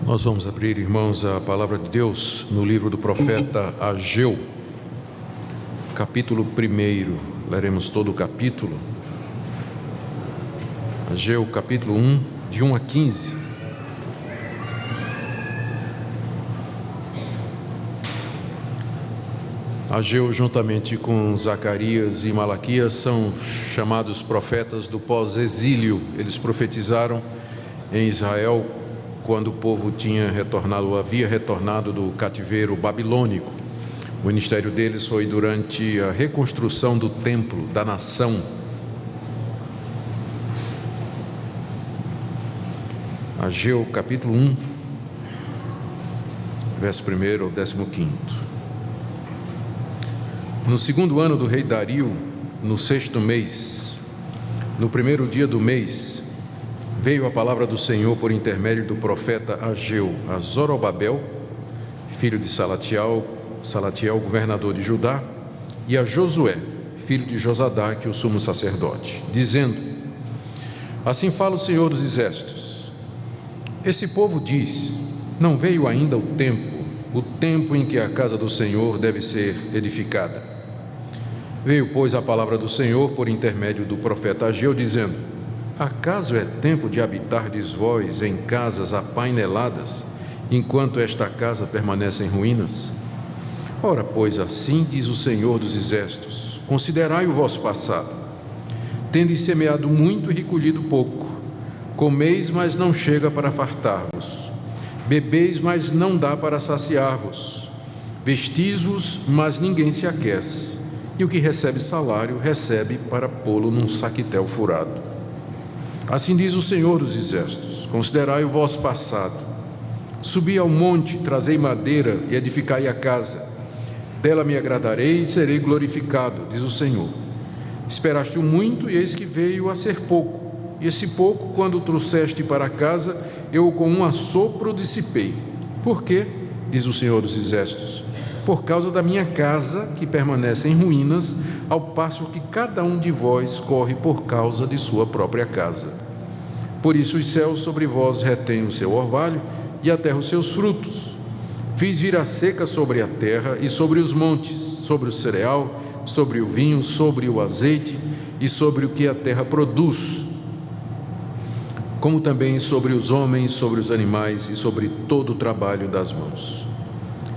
Nós vamos abrir, irmãos, a palavra de Deus no livro do profeta Ageu, capítulo 1. Leremos todo o capítulo. Ageu, capítulo 1, de 1 a 15. Ageu, juntamente com Zacarias e Malaquias, são chamados profetas do pós-exílio. Eles profetizaram em Israel quando o povo havia retornado do cativeiro babilônico. O ministério deles foi durante a reconstrução do templo, da nação. Ageu, capítulo 1, verso 1 ao 15. No segundo ano do rei Dario, no 6º mês, no primeiro dia do mês, veio a palavra do Senhor por intermédio do profeta Ageu a Zorobabel, filho de Salatiel, governador de Judá, e a Josué, filho de Josadaque, o sumo sacerdote, dizendo: Assim fala o Senhor dos Exércitos. Esse povo diz: não veio ainda o tempo em que a casa do Senhor deve ser edificada. Veio, pois, a palavra do Senhor por intermédio do profeta Ageu, dizendo: acaso é tempo de habitardes vós em casas apaineladas, enquanto esta casa permanece em ruínas? Ora, pois, assim diz o Senhor dos Exércitos: considerai o vosso passado. Tendes semeado muito e recolhido pouco. Comeis, mas não chega para fartar-vos. Bebeis, mas não dá para saciar-vos. Vestis-vos, mas ninguém se aquece. E o que recebe salário, recebe para pô-lo num saquitel furado. Assim diz o Senhor dos Exércitos: considerai o vosso passado. Subi ao monte, trazei madeira e edificai a casa. Dela me agradarei e serei glorificado, diz o Senhor. Esperaste o muito, e eis que veio a ser pouco. E esse pouco, quando o trouxeste para casa, eu com um assopro dissipei. Por quê? Diz o Senhor dos Exércitos: por causa da minha casa, que permanece em ruínas, ao passo que cada um de vós corre por causa de sua própria casa. Por isso os céus sobre vós retêm o seu orvalho, e a terra os seus frutos. Fiz vir a seca sobre a terra e sobre os montes, sobre o cereal, sobre o vinho, sobre o azeite e sobre o que a terra produz, como também sobre os homens, sobre os animais e sobre todo o trabalho das mãos.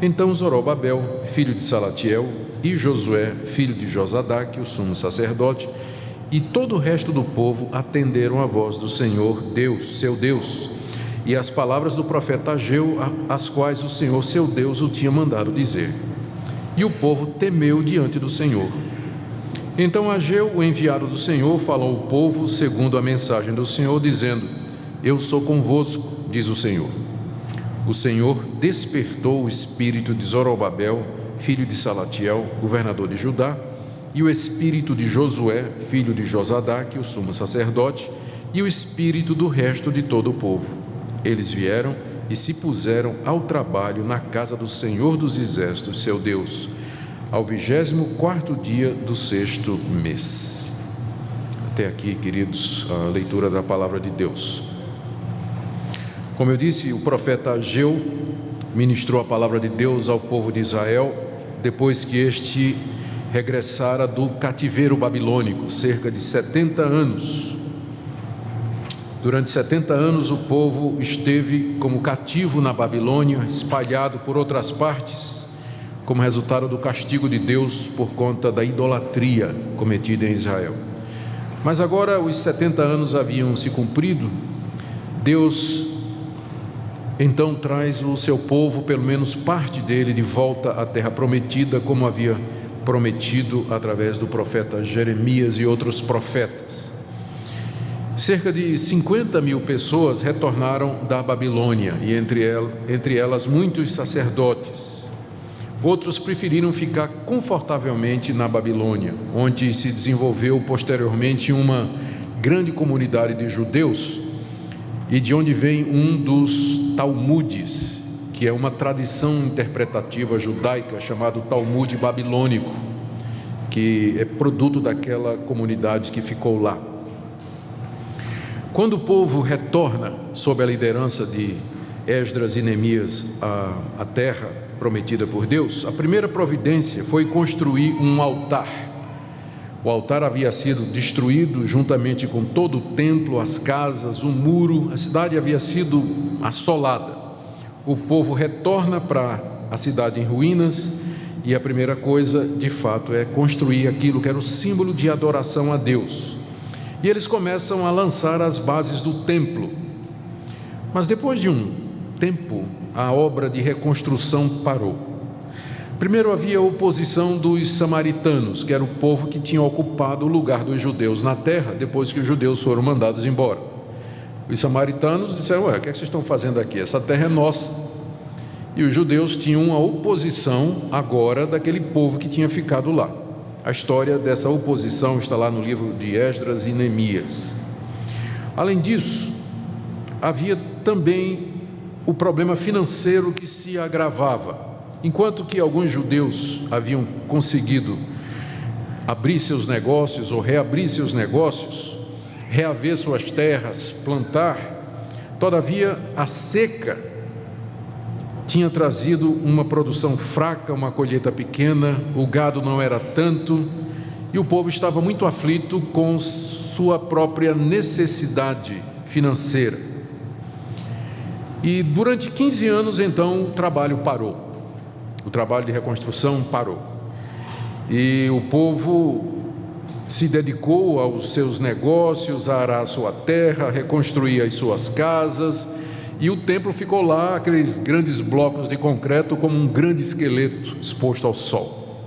Então Zorobabel, filho de Salatiel, e Josué, filho de Josadaque, o sumo sacerdote, e todo o resto do povo atenderam a voz do Senhor Deus, seu Deus, e as palavras do profeta Ageu, as quais o Senhor, seu Deus, o tinha mandado dizer. E o povo temeu diante do Senhor. Então Ageu, o enviado do Senhor, falou ao povo segundo a mensagem do Senhor, dizendo: eu sou convosco, diz o Senhor. O Senhor despertou o espírito de Zorobabel, filho de Salatiel, governador de Judá, e o espírito de Josué, filho de Josadaque, o sumo sacerdote, e o espírito do resto de todo o povo. Eles vieram e se puseram ao trabalho na casa do Senhor dos Exércitos, seu Deus, ao 24º dia do 6º mês. Até aqui, queridos, a leitura da palavra de Deus. Como eu disse, o profeta Ageu ministrou a palavra de Deus ao povo de Israel depois que este regressara do cativeiro babilônico, cerca de 70 anos. Durante 70 anos o povo esteve como cativo na Babilônia, espalhado por outras partes, como resultado do castigo de Deus por conta da idolatria cometida em Israel. Mas agora os 70 anos haviam se cumprido. Deus então traz o seu povo, pelo menos parte dele, de volta à terra prometida, como havia prometido através do profeta Jeremias e outros profetas. Cerca de 50 mil pessoas retornaram da Babilônia, e entre elas muitos sacerdotes. Outros preferiram ficar confortavelmente na Babilônia, onde se desenvolveu posteriormente uma grande comunidade de judeus, e de onde vem um dos Talmudes, que é uma tradição interpretativa judaica chamado Talmud babilônico, que é produto daquela comunidade que ficou lá. Quando o povo retorna sob a liderança de Esdras e Neemias a terra prometida por Deus, a primeira providência foi construir um altar. O altar havia sido destruído juntamente com todo o templo, as casas, o muro, a cidade havia sido assolada. O povo retorna para a cidade em ruínas e a primeira coisa, de fato, é construir aquilo que era o símbolo de adoração a Deus. E eles começam a lançar as bases do templo. Mas depois de um tempo, a obra de reconstrução parou. Primeiro havia a oposição dos samaritanos, que era o povo que tinha ocupado o lugar dos judeus na terra, depois que os judeus foram mandados embora. Os samaritanos disseram: o que é que vocês estão fazendo aqui? Essa terra é nossa. E os judeus tinham a oposição agora daquele povo que tinha ficado lá. A história dessa oposição está lá no livro de Esdras e Neemias. Além disso, havia também o problema financeiro que se agravava. Enquanto que alguns judeus haviam conseguido abrir seus negócios ou reabrir seus negócios, reaver suas terras, plantar, todavia a seca tinha trazido uma produção fraca, uma colheita pequena, o gado não era tanto, e o povo estava muito aflito com sua própria necessidade financeira. E durante 15 anos, então, o trabalho parou. O trabalho de reconstrução parou. E o povo se dedicou aos seus negócios, a arar a sua terra, a reconstruir as suas casas, e o templo ficou lá, aqueles grandes blocos de concreto, como um grande esqueleto exposto ao sol.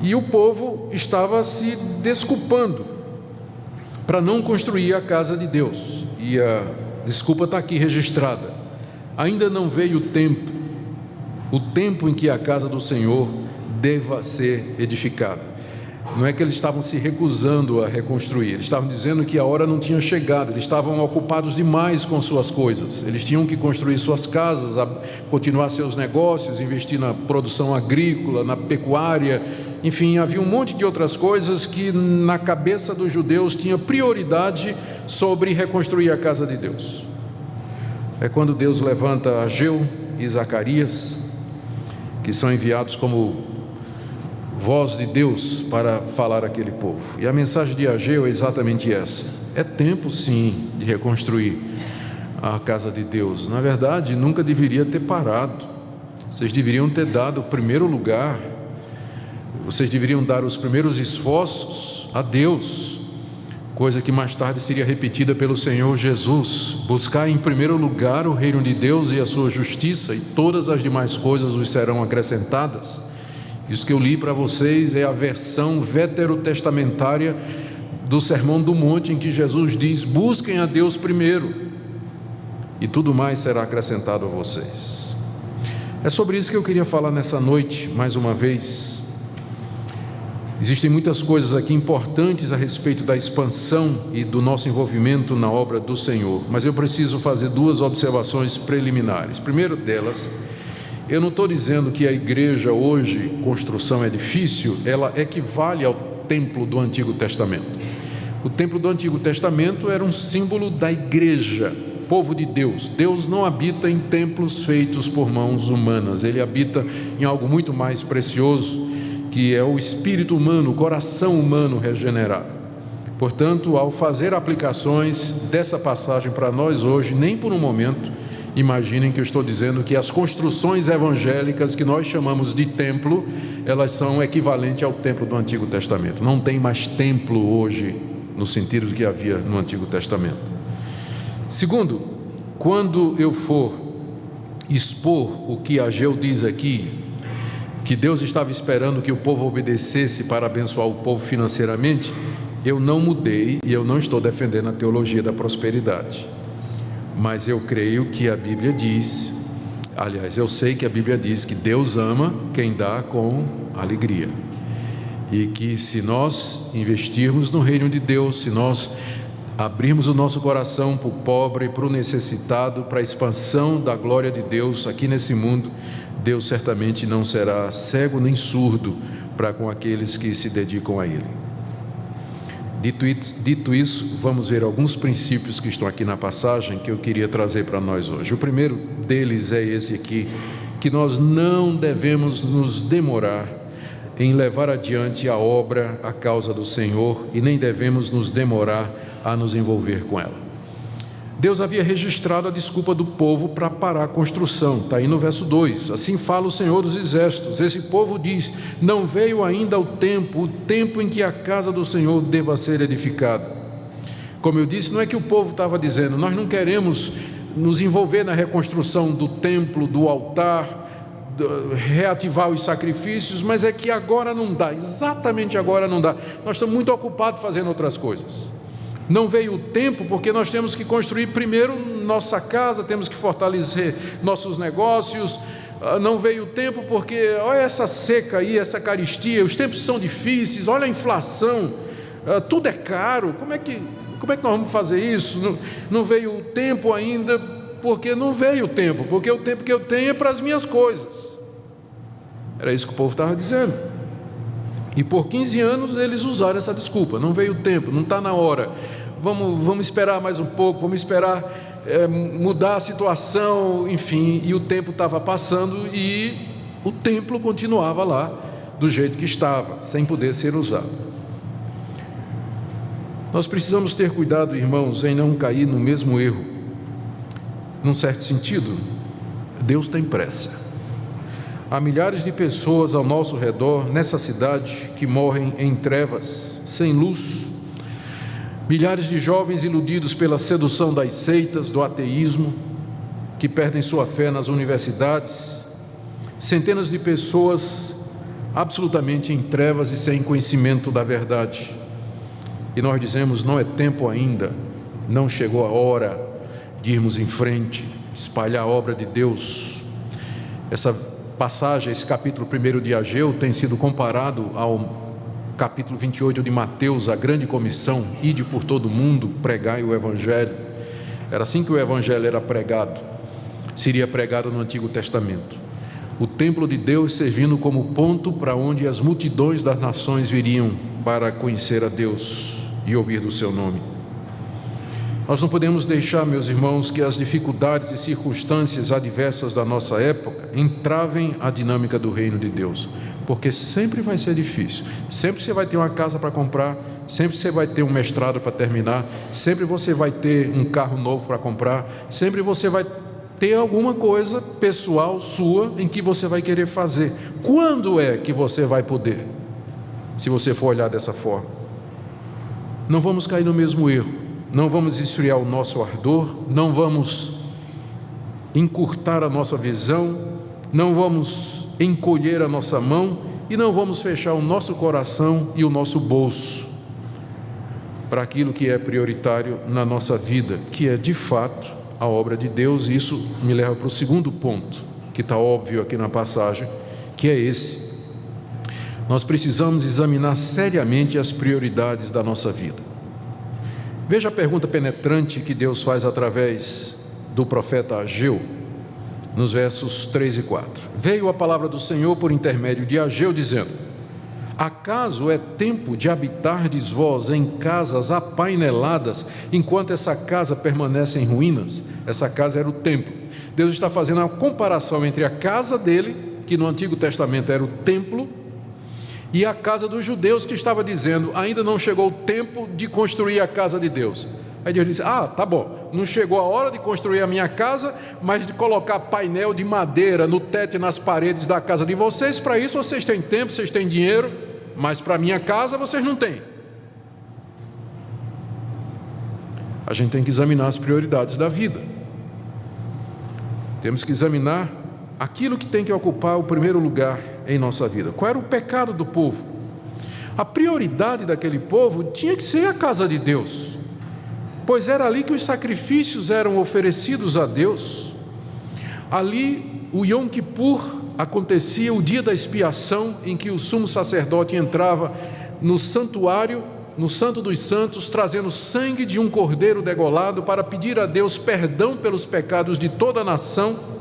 E o povo estava se desculpando para não construir a casa de Deus. E a desculpa está aqui registrada: ainda não veio o tempo em que a casa do Senhor deva ser edificada. Não é que eles estavam se recusando a reconstruir, eles estavam dizendo que a hora não tinha chegado, eles estavam ocupados demais com suas coisas, eles tinham que construir suas casas, continuar seus negócios, investir na produção agrícola, na pecuária, enfim, havia um monte de outras coisas que na cabeça dos judeus tinha prioridade sobre reconstruir a casa de Deus. É quando Deus levanta Ageu e Zacarias, que são enviados como voz de Deus para falar àquele povo. E a mensagem de Ageu é exatamente essa: é tempo sim de reconstruir a casa de Deus. Na verdade, nunca deveria ter parado. Vocês deveriam ter dado o primeiro lugar, vocês deveriam dar os primeiros esforços a Deus, coisa que mais tarde seria repetida pelo Senhor Jesus: buscar em primeiro lugar o reino de Deus e a sua justiça, e todas as demais coisas vos serão acrescentadas. Isso que eu li para vocês é a versão veterotestamentária do Sermão do Monte, em que Jesus diz: busquem a Deus primeiro, e tudo mais será acrescentado a vocês. É sobre isso que eu queria falar nessa noite, mais uma vez. Existem muitas coisas aqui importantes a respeito da expansão e do nosso envolvimento na obra do Senhor, mas eu preciso fazer duas observações preliminares. Primeiro delas, eu não estou dizendo que a igreja hoje, construção é difícil, ela equivale ao templo do Antigo Testamento. O templo do Antigo Testamento era um símbolo da igreja, povo de Deus. Deus não habita em templos feitos por mãos humanas, Ele habita em algo muito mais precioso, que é o espírito humano, o coração humano regenerado. Portanto, ao fazer aplicações dessa passagem para nós hoje, nem por um momento imaginem que eu estou dizendo que as construções evangélicas que nós chamamos de templo, elas são equivalentes ao templo do Antigo Testamento. Não tem mais templo hoje, no sentido que havia no Antigo Testamento. Segundo, quando eu for expor o que Ageu diz aqui, que Deus estava esperando que o povo obedecesse para abençoar o povo financeiramente, eu não mudei e eu não estou defendendo a teologia da prosperidade. Mas eu creio que a Bíblia diz, aliás, eu sei que a Bíblia diz que Deus ama quem dá com alegria. E que se nós investirmos no reino de Deus, se nós abrirmos o nosso coração para o pobre, para o necessitado, para a expansão da glória de Deus aqui nesse mundo, Deus certamente não será cego nem surdo para com aqueles que se dedicam a Ele. Dito isso, vamos ver alguns princípios que estão aqui na passagem que eu queria trazer para nós hoje. O primeiro deles é esse aqui, que nós não devemos nos demorar em levar adiante a obra, a causa do Senhor, e nem devemos nos demorar a nos envolver com ela. Deus havia registrado a desculpa do povo para parar a construção, está aí no verso 2, assim fala o Senhor dos Exércitos, esse povo diz, não veio ainda o tempo em que a casa do Senhor deva ser edificada. Como eu disse, não é que o povo estava dizendo, nós não queremos nos envolver na reconstrução do templo, do altar, reativar os sacrifícios, mas é que agora não dá, exatamente agora não dá, nós estamos muito ocupados fazendo outras coisas. Não veio o tempo porque nós temos que construir primeiro nossa casa, temos que fortalecer nossos negócios. Não veio o tempo porque olha essa seca aí, essa carestia, os tempos são difíceis, olha a inflação, tudo é caro, como é que nós vamos fazer isso? Não veio o tempo ainda porque não veio o tempo, porque o tempo que eu tenho é para as minhas coisas. Era isso que o povo estava dizendo. E por 15 anos eles usaram essa desculpa, não veio o tempo, não está na hora, vamos esperar mais um pouco, vamos esperar mudar a situação, enfim, e o tempo estava passando e o templo continuava lá do jeito que estava, sem poder ser usado. Nós precisamos ter cuidado, irmãos, em não cair no mesmo erro. Num certo sentido, Deus tem pressa. Há milhares de pessoas ao nosso redor, nessa cidade, que morrem em trevas, sem luz. Milhares de jovens iludidos pela sedução das seitas, do ateísmo, que perdem sua fé nas universidades. Centenas de pessoas absolutamente em trevas e sem conhecimento da verdade. E nós dizemos, não é tempo ainda, não chegou a hora de irmos em frente, espalhar a obra de Deus. Essa passagem, esse capítulo 1 de Ageu tem sido comparado ao capítulo 28 de Mateus, a grande comissão, ide por todo o mundo, pregai o Evangelho. Era assim que o Evangelho era pregado, seria pregado no Antigo Testamento. O templo de Deus servindo como ponto para onde as multidões das nações viriam para conhecer a Deus e ouvir do seu nome. Nós não podemos deixar, meus irmãos, que as dificuldades e circunstâncias adversas da nossa época entravem a dinâmica do reino de Deus, porque sempre vai ser difícil, sempre você vai ter uma casa para comprar, sempre você vai ter um mestrado para terminar, sempre você vai ter um carro novo para comprar, sempre você vai ter alguma coisa pessoal sua em que você vai querer fazer. Quando é que você vai poder, se você for olhar dessa forma? Não vamos cair no mesmo erro. Não vamos esfriar o nosso ardor, não vamos encurtar a nossa visão, não vamos encolher a nossa mão e não vamos fechar o nosso coração e o nosso bolso para aquilo que é prioritário na nossa vida, que é de fato a obra de Deus. E isso me leva para o segundo ponto, que está óbvio aqui na passagem, que é esse. Nós precisamos examinar seriamente as prioridades da nossa vida. Veja a pergunta penetrante que Deus faz através do profeta Ageu, nos versos 3 e 4. Veio a palavra do Senhor por intermédio de Ageu, dizendo: acaso é tempo de habitardes vós em casas apaineladas, enquanto essa casa permanece em ruínas? Essa casa era o templo. Deus está fazendo uma comparação entre a casa dele, que no Antigo Testamento era o templo, e a casa dos judeus, que estava dizendo, ainda não chegou o tempo de construir a casa de Deus. Aí Deus disse, tá bom, não chegou a hora de construir a minha casa, mas de colocar painel de madeira no teto e nas paredes da casa de vocês. Para isso vocês têm tempo, vocês têm dinheiro, mas para a minha casa vocês não têm. A gente tem que examinar as prioridades da vida. Temos que examinar aquilo que tem que ocupar o primeiro lugar em nossa vida. Qual era o pecado do povo? A prioridade daquele povo tinha que ser a casa de Deus, pois era ali que os sacrifícios eram oferecidos a Deus. Ali o Yom Kippur acontecia, o dia da expiação, em que o sumo sacerdote entrava no santuário, no Santo dos Santos, trazendo sangue de um cordeiro degolado para pedir a Deus perdão pelos pecados de toda a nação.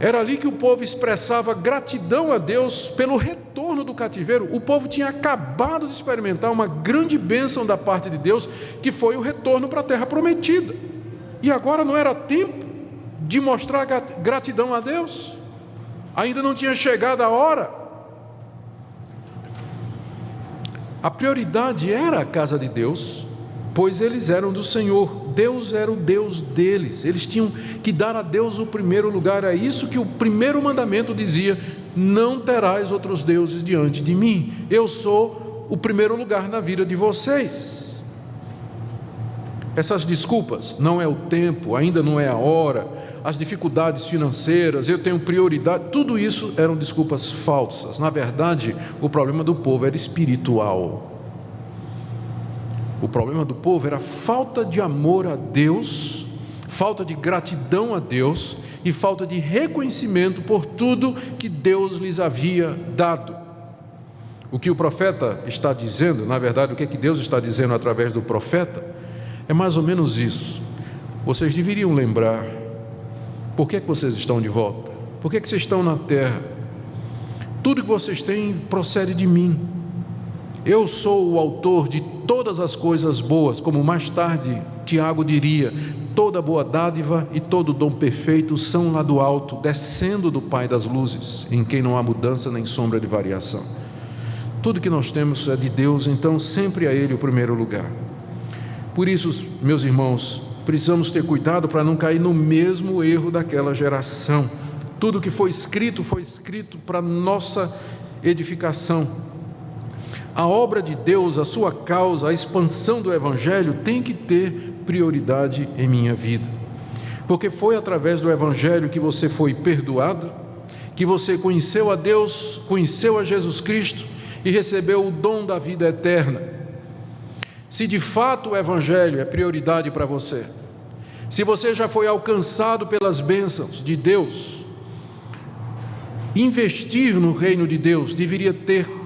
Era ali que o povo expressava gratidão a Deus pelo retorno do cativeiro. O povo tinha acabado de experimentar uma grande bênção da parte de Deus, que foi o retorno para a terra prometida. E agora não era tempo de mostrar gratidão a Deus? Ainda não tinha chegado a hora? A prioridade era a casa de Deus, pois eles eram do Senhor. Deus era o Deus deles. Eles tinham que dar a Deus o primeiro lugar. É isso que o primeiro mandamento dizia: não terás outros deuses diante de mim. Eu sou o primeiro lugar na vida de vocês. Essas desculpas, não é o tempo, ainda não é a hora, as dificuldades financeiras, eu tenho prioridade, tudo isso eram desculpas falsas. Na verdade, o problema do povo era espiritual. O problema do povo era falta de amor a Deus, falta de gratidão a Deus e falta de reconhecimento por tudo que Deus lhes havia dado. O que o profeta está dizendo, na verdade, o que Deus está dizendo através do profeta, é mais ou menos isso. Vocês deveriam lembrar por que vocês estão de volta, por que vocês estão na terra. Tudo que vocês têm procede de mim. Eu sou o autor de todas as coisas boas, como mais tarde Tiago diria: toda boa dádiva e todo dom perfeito são lá do alto, descendo do Pai das luzes, em quem não há mudança nem sombra de variação. Tudo que nós temos é de Deus, então sempre a Ele o primeiro lugar. Por isso, meus irmãos, precisamos ter cuidado para não cair no mesmo erro daquela geração. Tudo que foi escrito para nossa edificação. A obra de Deus, a sua causa, a expansão do Evangelho tem que ter prioridade em minha vida, porque foi através do Evangelho que você foi perdoado, que você conheceu a Deus, conheceu a Jesus Cristo e recebeu o dom da vida eterna. Se de fato o Evangelho é prioridade para você, se você já foi alcançado pelas bênçãos de Deus, investir no reino de Deus deveria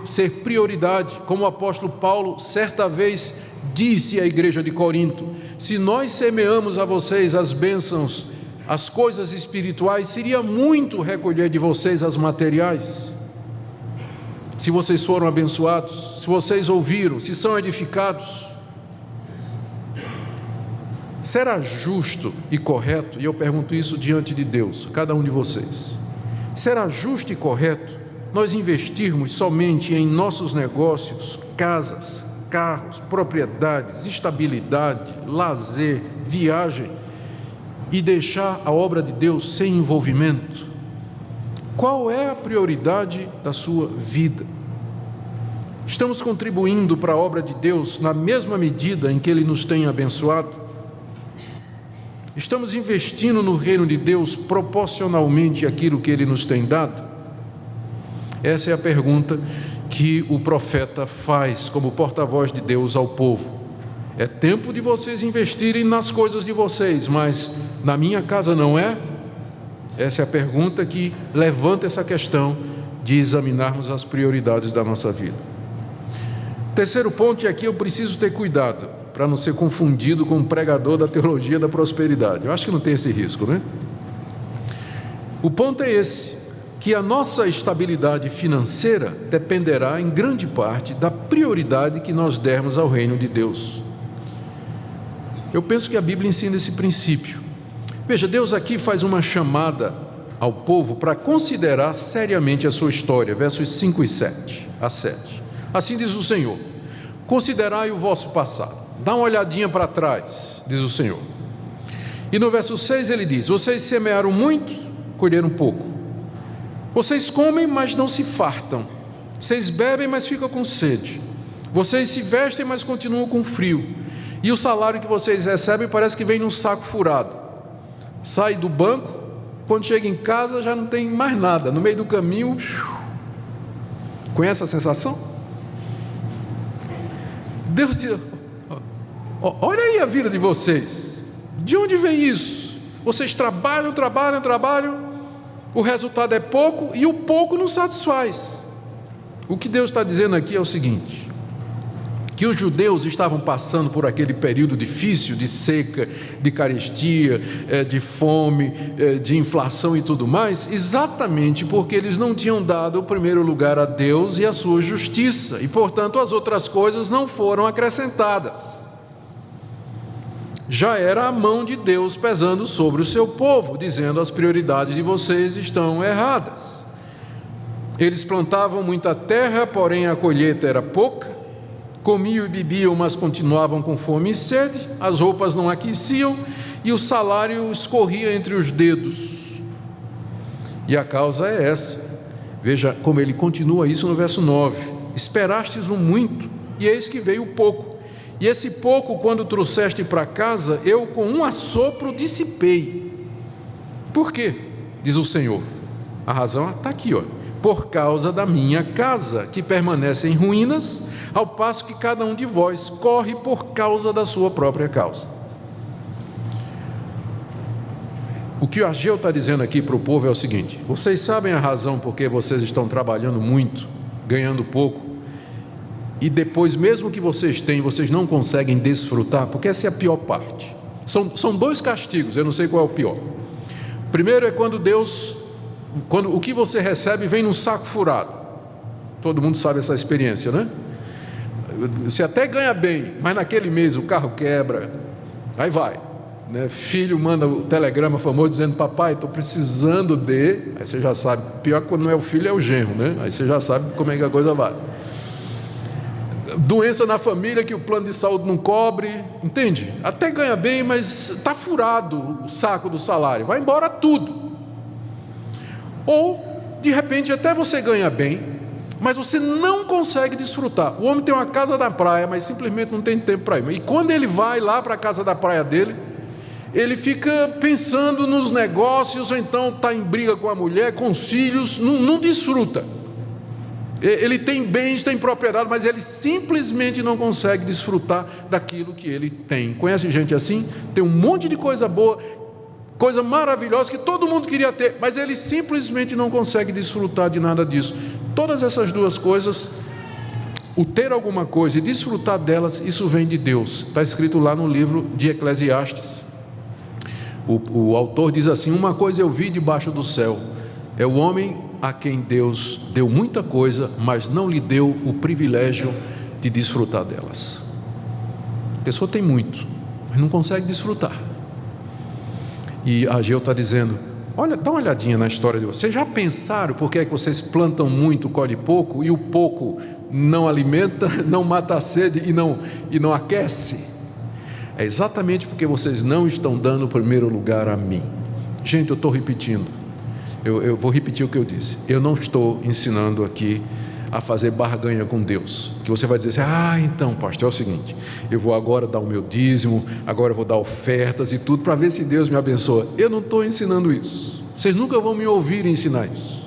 ser prioridade, como o apóstolo Paulo certa vez disse à igreja de Corinto: se nós semeamos a vocês as bênçãos, as coisas espirituais, seria muito recolher de vocês as materiais. Se vocês foram abençoados, se vocês ouviram, se são edificados, será justo e correto, e eu pergunto isso diante de Deus, cada um de vocês, será justo e correto nós investirmos somente em nossos negócios, casas, carros, propriedades, estabilidade, lazer, viagem, e deixar a obra de Deus sem envolvimento? Qual é a prioridade da sua vida? Estamos contribuindo para a obra de Deus na mesma medida em que Ele nos tem abençoado? Estamos investindo no reino de Deus proporcionalmente àquilo que Ele nos tem dado? Essa é a pergunta que o profeta faz como porta-voz de Deus ao povo. É tempo de vocês investirem nas coisas de vocês, mas na minha casa não é? Essa é a pergunta que levanta essa questão de examinarmos as prioridades da nossa vida. Terceiro ponto, e aqui eu preciso ter cuidado para não ser confundido com o pregador da teologia da prosperidade. Eu acho que não tem esse risco, né? O ponto é esse: que a nossa estabilidade financeira dependerá em grande parte da prioridade que nós dermos ao reino de Deus. Eu penso que a Bíblia ensina esse princípio. Veja, Deus aqui faz uma chamada ao povo para considerar seriamente a sua história, versos 5 e 7 a 7. Assim diz o Senhor: considerai o vosso passado, dá uma olhadinha para trás, diz o Senhor. E no verso 6 ele diz: vocês semearam muito, colheram pouco. Vocês comem, mas não se fartam. Vocês bebem, mas ficam com sede. Vocês se vestem, mas continuam com frio. E o salário que vocês recebem parece que vem num saco furado. Sai do banco, quando chega em casa já não tem mais nada. No meio do caminho, conhece a sensação? Deus diz: olha aí a vida de vocês. De onde vem isso? Vocês trabalham, o resultado é pouco e o pouco não satisfaz. O que Deus está dizendo aqui é o seguinte: que que os judeus estavam passando por aquele período difícil de seca, de carestia, de fome, de inflação e tudo mais, exatamente porque eles não tinham dado o primeiro lugar a Deus e a sua justiça, e portanto as outras coisas não foram acrescentadas. Já era a mão de Deus pesando sobre o seu povo, dizendo: as prioridades de vocês estão erradas. Eles plantavam muita terra, porém a colheita era pouca. Comiam e bebiam, mas continuavam com fome e sede. As roupas não aqueciam e o salário escorria entre os dedos. E a causa é essa. Veja como ele continua isso no verso 9: esperastes o muito, e eis que veio o pouco. E esse pouco, quando trouxeste para casa, eu com um assopro dissipei. Por quê? Diz o Senhor. A razão está aqui, por causa da minha casa, que permanece em ruínas, ao passo que cada um de vós corre por causa da sua própria causa. O que o Ageu está dizendo aqui para o povo é o seguinte: vocês sabem a razão por que vocês estão trabalhando muito, ganhando pouco, e depois, mesmo que vocês tenham, vocês não conseguem desfrutar, porque essa é a pior parte. São dois castigos, eu não sei qual é o pior. Primeiro é quando o que você recebe vem num saco furado. Todo mundo sabe essa experiência, né? Você até ganha bem, mas naquele mês o carro quebra, aí vai, né? Filho manda o telegrama famoso dizendo: papai, estou precisando de... Aí você já sabe, pior que quando não é o filho, é o genro, né? Aí você já sabe como é que a coisa vai. Doença na família que o plano de saúde não cobre, entende? Até ganha bem, mas está furado o saco do salário, vai embora tudo. Ou, de repente, até você ganha bem, mas você não consegue desfrutar. O homem tem uma casa na praia, mas simplesmente não tem tempo para ir. E quando ele vai lá para a casa da praia dele, ele fica pensando nos negócios, ou então está em briga com a mulher, com os filhos, não desfruta. Ele tem bens, tem propriedade, mas ele simplesmente não consegue desfrutar daquilo que ele tem. Conhece gente assim? Tem um monte de coisa boa, coisa maravilhosa que todo mundo queria ter, mas ele simplesmente não consegue desfrutar de nada disso. Todas essas duas coisas, o ter alguma coisa e desfrutar delas, isso vem de Deus. Está escrito lá no livro de Eclesiastes. O autor diz assim: uma coisa eu vi debaixo do céu, é o homem a quem Deus deu muita coisa, mas não lhe deu o privilégio de desfrutar delas. A pessoa tem muito, mas não consegue desfrutar. E Ageu está dizendo: olha, dá uma olhadinha na história de vocês. Já pensaram por que é que vocês plantam muito, colhem pouco, e o pouco não alimenta, não mata a sede e não aquece? É exatamente porque vocês não estão dando o primeiro lugar a mim. Gente, eu estou repetindo. Eu vou repetir o que eu disse. Eu não estou ensinando aqui a fazer barganha com Deus, que você vai dizer assim: então, pastor, é o seguinte, eu vou agora dar o meu dízimo, agora eu vou dar ofertas e tudo, para ver se Deus me abençoa. Eu não estou ensinando isso. Vocês nunca vão me ouvir ensinar isso,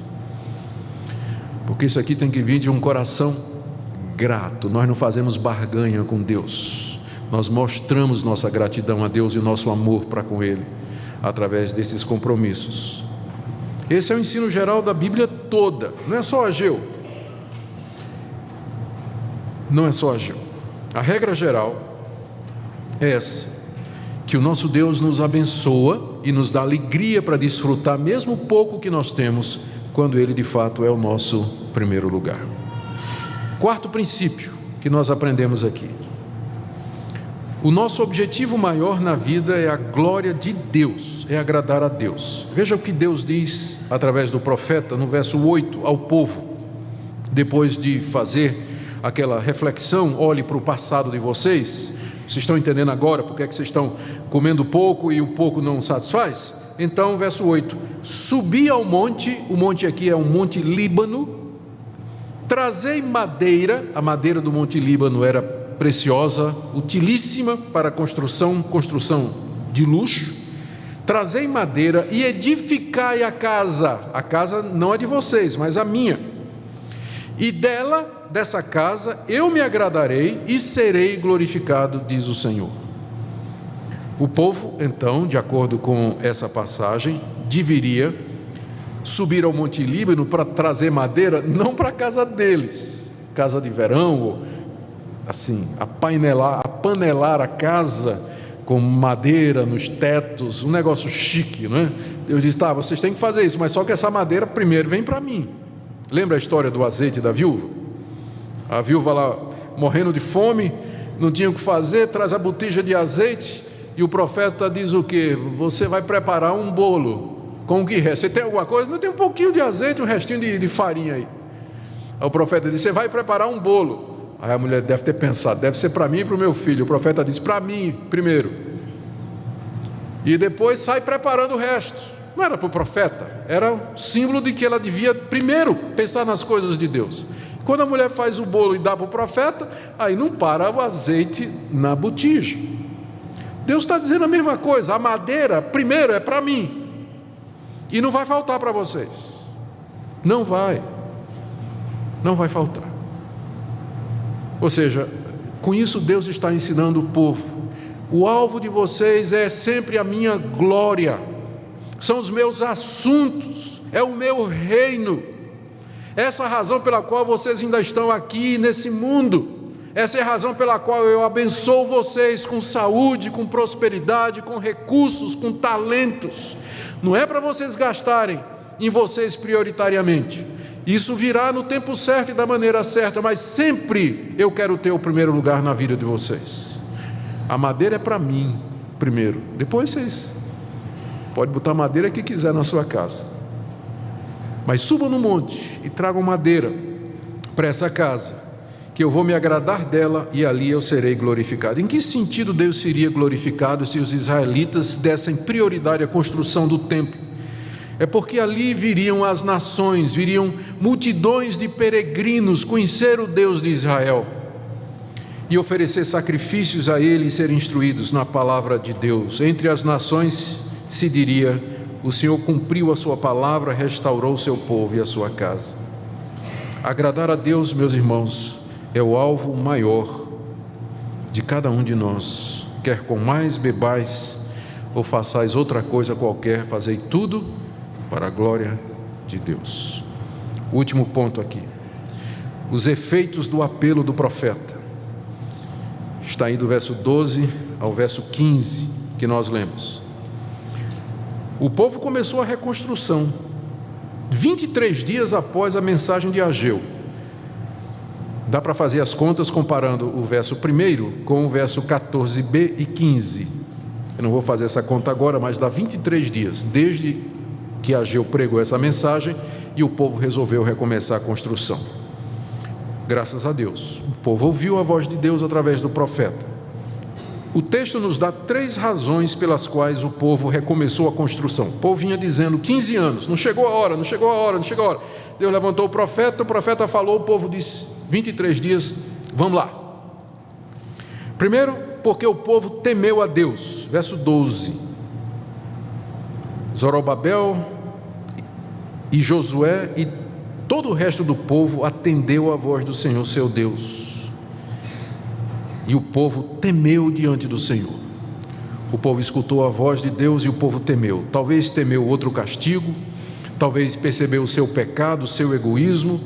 porque isso aqui tem que vir de um coração grato. Nós não fazemos barganha com Deus, nós mostramos nossa gratidão a Deus e o nosso amor para com Ele, através desses compromissos. Esse é o ensino geral da Bíblia toda, não é só Ageu. Não é só Ageu. A regra geral é essa: que o nosso Deus nos abençoa e nos dá alegria para desfrutar mesmo o pouco que nós temos, quando Ele de fato é o nosso primeiro lugar. Quarto princípio que nós aprendemos aqui: o nosso objetivo maior na vida é a glória de Deus, é agradar a Deus. Veja o que Deus diz através do profeta no verso 8 ao povo, depois de fazer aquela reflexão: olhe para o passado de vocês, vocês estão entendendo agora porque é que vocês estão comendo pouco e o pouco não satisfaz? Então, verso 8: subi ao monte, o monte aqui é um monte Líbano, trazei madeira. A madeira do monte Líbano era preciosa, utilíssima para construção de luxo. Trazei madeira e edificai a casa não é de vocês, mas a minha, e dessa casa eu me agradarei e serei glorificado, diz o Senhor. O povo, então, de acordo com essa passagem, deveria subir ao Monte Líbano para trazer madeira, não para a casa deles, casa de verão, assim, apanelar a casa com madeira nos tetos, um negócio chique, não é? Deus disse, tá, vocês têm que fazer isso, mas só que essa madeira primeiro vem para mim. Lembra a história do azeite da viúva? A viúva lá morrendo de fome, não tinha o que fazer, traz a botija de azeite e o profeta diz o quê? Você vai preparar um bolo com o que resta. Você tem alguma coisa? Não, tem um pouquinho de azeite, um restinho de farinha aí. Aí o profeta diz, você vai preparar um bolo. Aí a mulher deve ter pensado, deve ser para mim e para o meu filho. O profeta diz, para mim primeiro. E depois sai preparando o resto. Não era para o profeta, era um símbolo de que ela devia primeiro pensar nas coisas de Deus. Quando a mulher faz o bolo e dá para o profeta, aí não para o azeite na botija. Deus está dizendo a mesma coisa, a madeira primeiro é para mim. E não vai faltar para vocês. Não vai faltar. Ou seja, com isso Deus está ensinando o povo. O alvo de vocês é sempre a minha glória. São os meus assuntos. É o meu reino. Essa é a razão pela qual vocês ainda estão aqui nesse mundo. Essa é a razão pela qual eu abençoo vocês com saúde, com prosperidade, com recursos, com talentos. Não é para vocês gastarem em vocês prioritariamente. Isso virá no tempo certo e da maneira certa, mas sempre eu quero ter o primeiro lugar na vida de vocês. A madeira é para mim primeiro, depois vocês podem botar a madeira que quiser na sua casa. Mas subam no monte e tragam madeira para essa casa, que eu vou me agradar dela e ali eu serei glorificado. Em que sentido Deus seria glorificado se os israelitas dessem prioridade à construção do templo? É porque ali viriam as nações, viriam multidões de peregrinos conhecer o Deus de Israel e oferecer sacrifícios a Ele e ser instruídos na palavra de Deus. Entre as nações se diria, o Senhor cumpriu a sua palavra, restaurou o seu povo e a sua casa. Agradar a Deus, meus irmãos, é o alvo maior de cada um de nós. Quer comais, bebais ou façais outra coisa qualquer, fazei tudo para a glória de Deus. Último ponto aqui. Os efeitos do apelo do profeta. Está aí do verso 12 ao verso 15 que nós lemos. O povo começou a reconstrução 23 dias após a mensagem de Ageu. Dá para fazer as contas comparando o verso 1 com o verso 14b e 15. Eu não vou fazer essa conta agora, mas dá 23 dias, desde que Ageu pregou essa mensagem e o povo resolveu recomeçar a construção. Graças a Deus, o povo ouviu a voz de Deus através do profeta. O texto nos dá 3 razões pelas quais o povo recomeçou a construção. O povo vinha dizendo 15 anos, não chegou a hora. Deus levantou o profeta falou, o povo disse 23 dias, vamos lá. Primeiro, porque o povo temeu a Deus, verso 12. Zorobabel e Josué e todo o resto do povo atendeu a voz do Senhor seu Deus. E o povo temeu diante do Senhor. O povo escutou a voz de Deus e o povo temeu. Talvez temeu outro castigo, talvez percebeu o seu pecado, o seu egoísmo.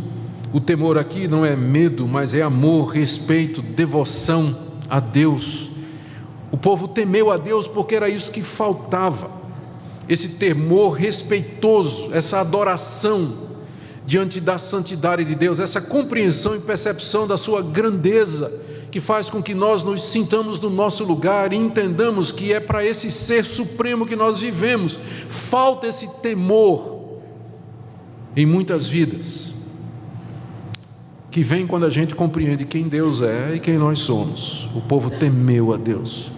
O temor aqui não é medo, mas é amor, respeito, devoção a Deus. O povo temeu a Deus porque era isso que faltava. Esse temor respeitoso, essa adoração diante da santidade de Deus, essa compreensão e percepção da sua grandeza, que faz com que nós nos sintamos no nosso lugar e entendamos que é para esse ser supremo que nós vivemos. Falta esse temor em muitas vidas, que vem quando a gente compreende quem Deus é e quem nós somos. O povo temeu a Deus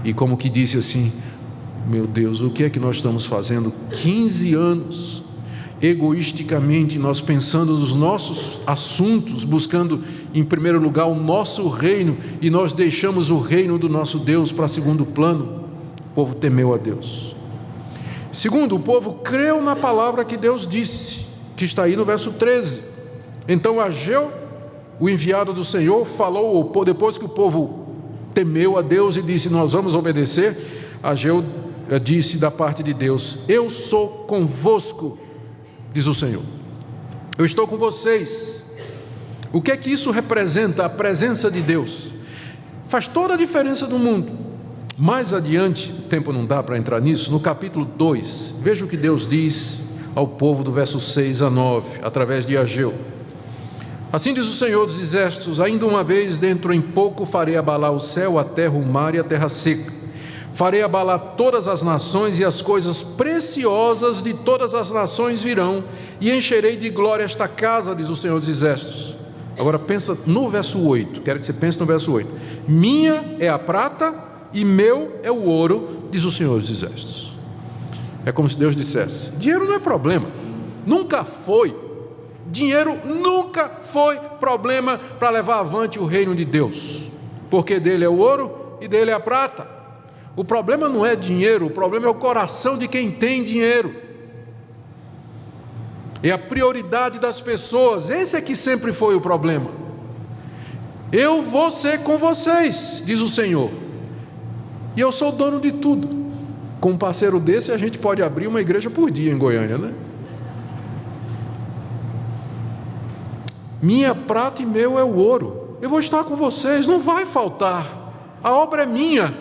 e como que disse assim, meu Deus, o que é que nós estamos fazendo? 15 anos egoisticamente, nós pensando nos nossos assuntos, buscando em primeiro lugar o nosso reino, e nós deixamos o reino do nosso Deus para segundo plano. O povo temeu a Deus. Segundo, o povo creu na palavra que Deus disse, que está aí no verso 13. Então Ageu, o enviado do Senhor, falou, depois que o povo temeu a Deus e disse, nós vamos obedecer, Ageu disse da parte de Deus, eu sou convosco, diz o Senhor, eu estou com vocês, O que é que isso representa? A presença de Deus. Faz toda a diferença do mundo. Mais adiante, o tempo não dá para entrar nisso, no capítulo 2, veja o que Deus diz ao povo do verso 6 a 9, através de Ageu. Assim diz o Senhor dos Exércitos: ainda uma vez, dentro em pouco, farei abalar o céu, a terra, o mar e a terra seca. Farei abalar todas as nações, e as coisas preciosas de todas as nações virão, e encherei de glória esta casa, diz o Senhor dos Exércitos. Agora pensa no verso 8, quero que você pense no verso 8. Minha é a prata e meu é o ouro, diz o Senhor dos Exércitos. É como se Deus dissesse: dinheiro não é problema, nunca foi. Dinheiro nunca foi problema para levar avante o reino de Deus, porque dele é o ouro e dele é a prata. O problema não é dinheiro, o problema é o coração de quem tem dinheiro. É a prioridade das pessoas, esse é que sempre foi o problema. Eu vou ser com vocês, diz o Senhor, e eu sou dono de tudo. Com um parceiro desse a gente pode abrir uma igreja por dia em Goiânia, né? Minha prata e meu é o ouro, eu vou estar com vocês, não vai faltar, a obra é minha.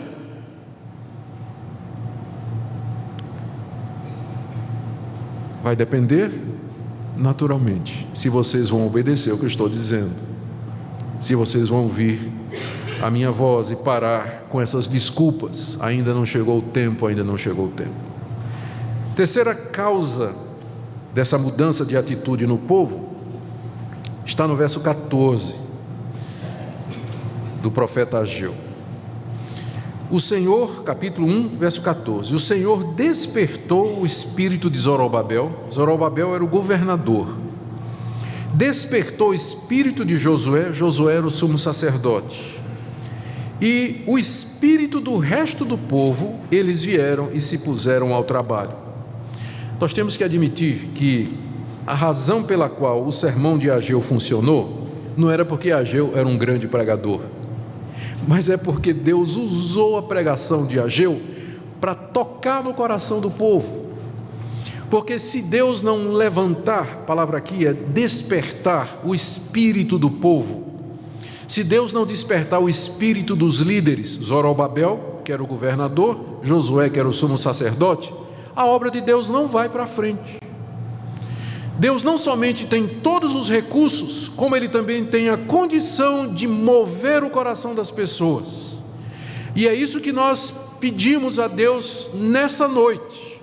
Vai depender, naturalmente, se vocês vão obedecer o que eu estou dizendo, se vocês vão ouvir a minha voz e parar com essas desculpas: ainda não chegou o tempo, ainda não chegou o tempo. Terceira causa dessa mudança de atitude no povo está no verso 14 do profeta Ageu. O Senhor, capítulo 1, verso 14: o Senhor despertou o espírito de Zorobabel. Zorobabel era o governador. Despertou o espírito de Josué. Josué era o sumo sacerdote. E o espírito do resto do povo, eles vieram e se puseram ao trabalho. Nós temos que admitir que a razão pela qual o sermão de Ageu funcionou não era porque Ageu era um grande pregador, mas é porque Deus usou a pregação de Ageu para tocar no coração do povo. Porque se Deus não levantar, a palavra aqui é despertar o espírito do povo, se Deus não despertar o espírito dos líderes, Zorobabel, que era o governador, Josué, que era o sumo sacerdote, a obra de Deus não vai para frente. Deus não somente tem todos os recursos, como Ele também tem a condição de mover o coração das pessoas. E é isso que nós pedimos a Deus nessa noite,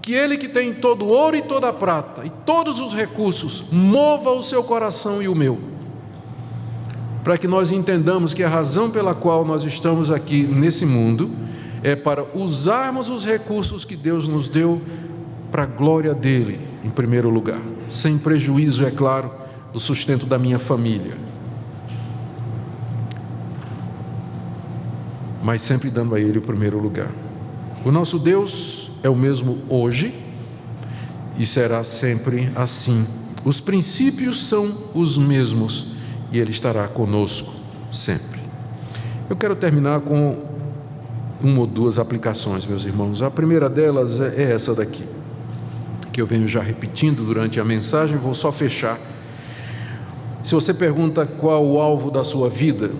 que Ele, que tem todo o ouro e toda a prata e todos os recursos, mova o seu coração e o meu, para que nós entendamos que a razão pela qual nós estamos aqui nesse mundo é para usarmos os recursos que Deus nos deu para a glória dEle, em primeiro lugar, sem prejuízo, é claro, do sustento da minha família, mas sempre dando a Ele o primeiro lugar. O nosso Deus é o mesmo hoje e será sempre assim. Os princípios são os mesmos e Ele estará conosco sempre. Eu quero terminar com uma ou duas aplicações, meus irmãos. A primeira delas é essa daqui, que eu venho já repetindo durante a mensagem, vou só fechar. Se você pergunta qual o alvo da sua vida,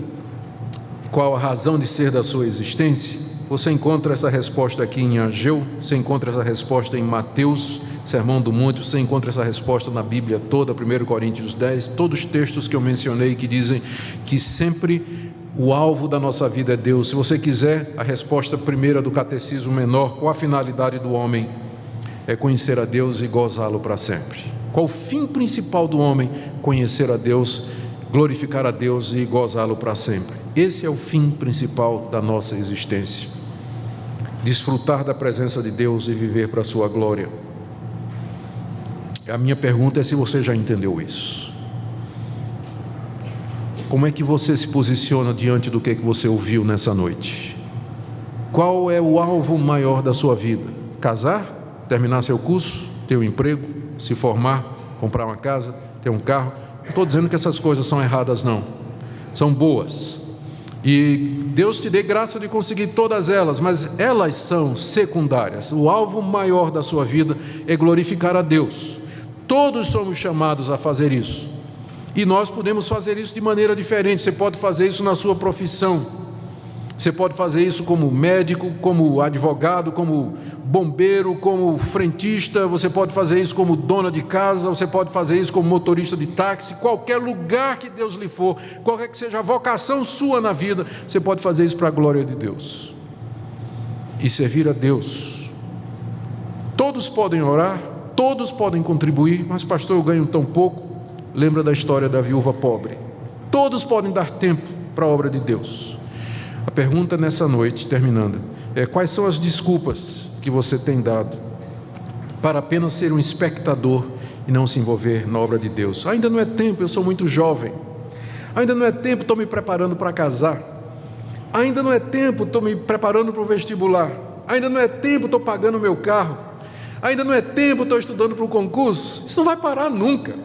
qual a razão de ser da sua existência, você encontra essa resposta aqui em Ageu, você encontra essa resposta em Mateus, Sermão do Monte, você encontra essa resposta na Bíblia toda, 1 Coríntios 10, todos os textos que eu mencionei que dizem que sempre o alvo da nossa vida é Deus. Se você quiser, a resposta primeira do Catecismo Menor, qual a finalidade do homem? É conhecer a Deus e gozá-lo para sempre. Qual o fim principal do homem? Conhecer a Deus, glorificar a Deus e gozá-lo para sempre. Esse é o fim principal da nossa existência. Desfrutar da presença de Deus e viver para a sua glória. A minha pergunta é se você já entendeu isso. Como é que você se posiciona diante do que você ouviu nessa noite? Qual é o alvo maior da sua vida? Casar? Terminar seu curso, ter um emprego, se formar, comprar uma casa, ter um carro? Não estou dizendo que essas coisas são erradas, não. São boas. E Deus te dê graça de conseguir todas elas, mas elas são secundárias. O alvo maior da sua vida é glorificar a Deus. Todos somos chamados a fazer isso. E nós podemos fazer isso de maneira diferente. Você pode fazer isso na sua profissão. Você pode fazer isso como médico, como advogado, como bombeiro, como frentista. Você pode fazer isso como dona de casa. Você pode fazer isso como motorista de táxi. Qualquer lugar que Deus lhe for, qualquer que seja a vocação sua na vida, você pode fazer isso para a glória de Deus e servir a Deus. Todos podem orar, todos podem contribuir. Mas pastor, eu ganho tão pouco. Lembra da história da viúva pobre. Todos podem dar tempo para a obra de Deus. A pergunta nessa noite, terminando, é: quais são as desculpas que você tem dado para apenas ser um espectador e não se envolver na obra de Deus? Ainda não é tempo, eu sou muito jovem. Ainda não é tempo, estou me preparando para casar. Ainda não é tempo, estou me preparando para o vestibular. Ainda não é tempo, estou pagando o meu carro. Ainda não é tempo, estou estudando para o concurso. Isso não vai parar nunca.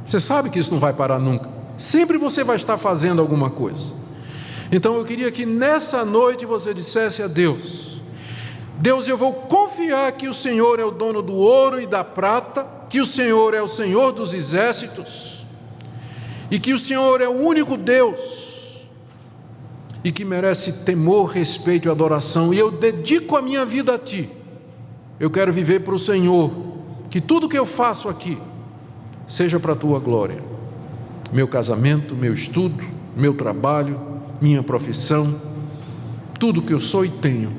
Você sabe que isso não vai parar nunca. Sempre você vai estar fazendo alguma coisa. Então eu queria que nessa noite você dissesse a Deus: Deus, eu vou confiar que o Senhor é o dono do ouro e da prata, que o Senhor é o Senhor dos exércitos, e que o Senhor é o único Deus, e que merece temor, respeito e adoração, e eu dedico a minha vida a Ti. Eu quero viver para o Senhor, que tudo que eu faço aqui seja para a Tua glória. Meu casamento, meu estudo, meu trabalho, minha profissão, tudo que eu sou e tenho,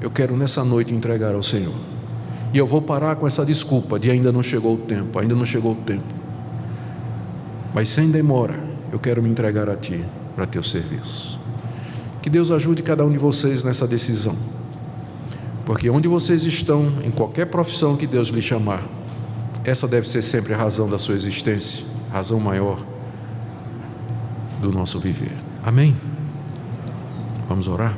eu quero nessa noite entregar ao Senhor. E eu vou parar com essa desculpa de ainda não chegou o tempo, ainda não chegou o tempo. Mas sem demora, eu quero me entregar a Ti, para Teu serviço. Que Deus ajude cada um de vocês nessa decisão. Porque onde vocês estão, em qualquer profissão que Deus lhe chamar, essa deve ser sempre a razão da sua existência, a razão maior do nosso viver. Amém? Vamos orar?